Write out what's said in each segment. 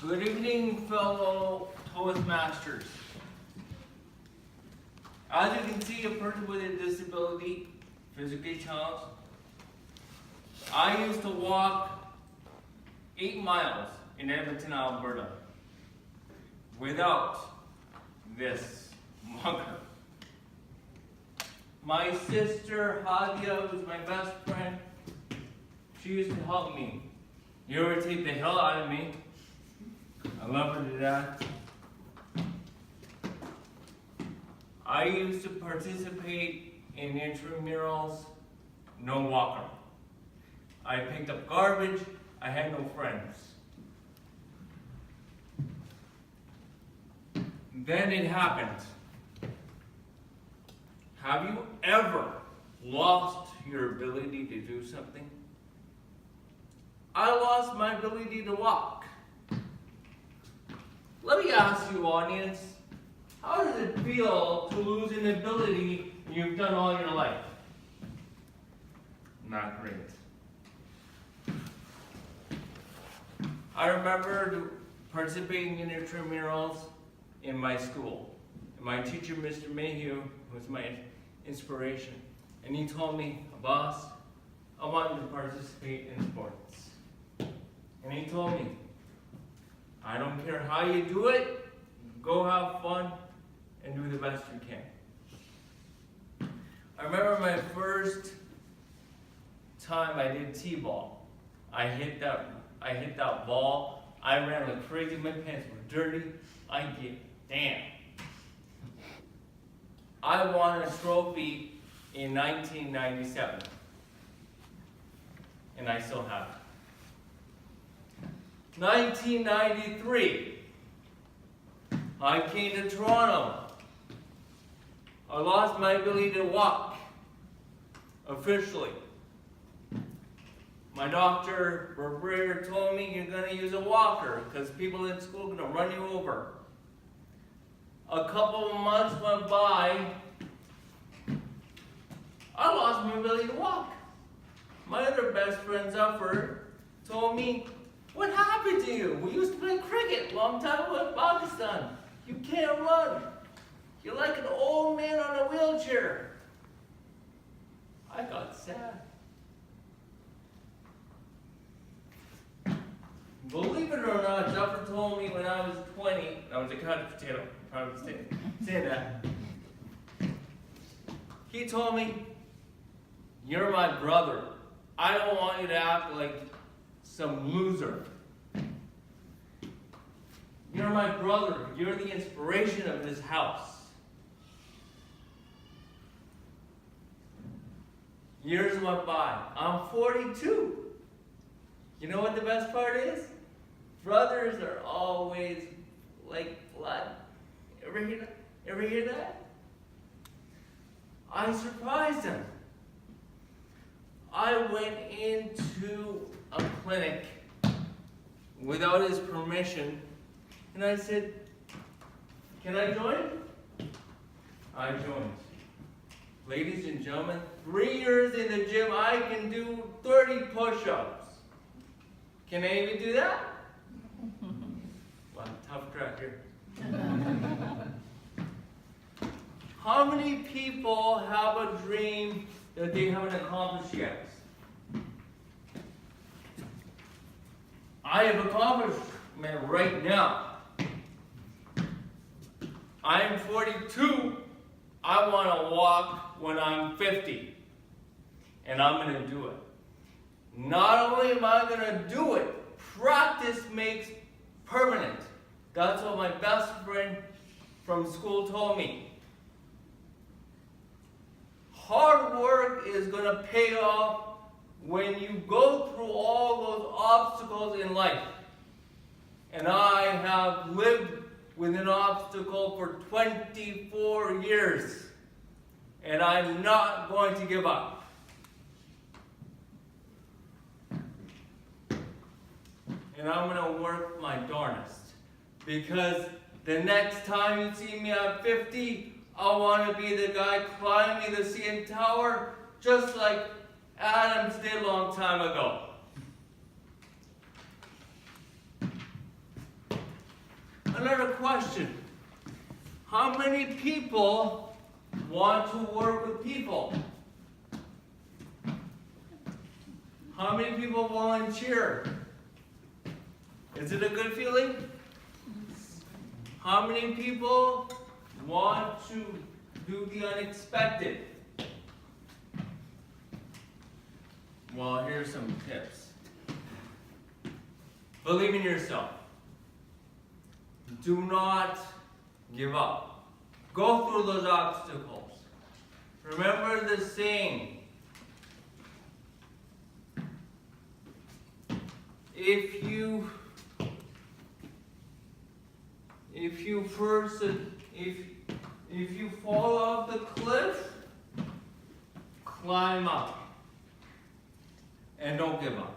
Good evening, fellow Toastmasters. As you can see, a person with a disability, physically challenged. I used to walk 8 miles in Edmonton, Alberta, without this mugger. My sister, Hadia, who's my best friend, she used to help me. You irritate the hell out of me. I love her to death. I used to participate in intramurals, no walker. I picked up garbage, I had no friends. Then it happened. Have you ever lost your ability to do something? I lost my ability to walk. Let me ask you, audience, how does it feel to lose an ability you've done all your life? Not great. I remember participating in intramurals in my school. My teacher, Mr. Mayhew, was my inspiration. And he told me, Abbas, I want you to participate in sports. And he told me, I don't care how you do it, go have fun and do the best you can. I remember my first time I did t-ball. I hit that ball, I ran like crazy, my pants were dirty, I get damn. I won a trophy in 1997, and I still have it. 1993, I came to Toronto. I lost my ability to walk, officially. My doctor, Barbara, told me you're going to use a walker because people in school are going to run you over. A couple of months went by, I lost my ability to walk. My other best friend, Zafar, told me, what happened to you? We used to play cricket a long time ago in Pakistan. You can't run. You're like an old man on a wheelchair. I got sad. Believe it or not, Zafar told me when I was 20, I was a couch potato, I'm proud to say that. He told me, you're my brother. I don't want you to act like some loser. You're my brother. You're the inspiration of this house. Years went by. I'm 42. You know what the best part is? Brothers are always like blood. Ever hear that? I surprised him. I went into a clinic without his permission, and I said, can I join? I joined. Ladies and gentlemen, 3 years in the gym, I can do 30 push-ups. Can any of you do that? Wow, tough track here. How many people have a dream that they haven't accomplished yet? I have accomplishment right now. I am 42. I want to walk when I'm 50. And I'm going to do it. Not only am I going to do it, practice makes permanent. That's what my best friend from school told me. Hard work is going to pay off when you go through all those obstacles in life. And I have lived with an obstacle for 24 years. And I'm not going to give up. And I'm going to work my darnest. Because the next time you see me at 50, I want to be the guy climbing the CN Tower just like Adams did a long time ago. Another question. How many people want to work with people? How many people volunteer? Is it a good feeling? How many people want to do the unexpected? Well, here's some tips. Believe in yourself. Do not give up. Go through those obstacles. Remember the saying, if you fall off the cliff, climb up. And don't give up,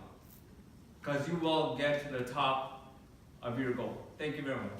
because you will get to the top of your goal. Thank you very much.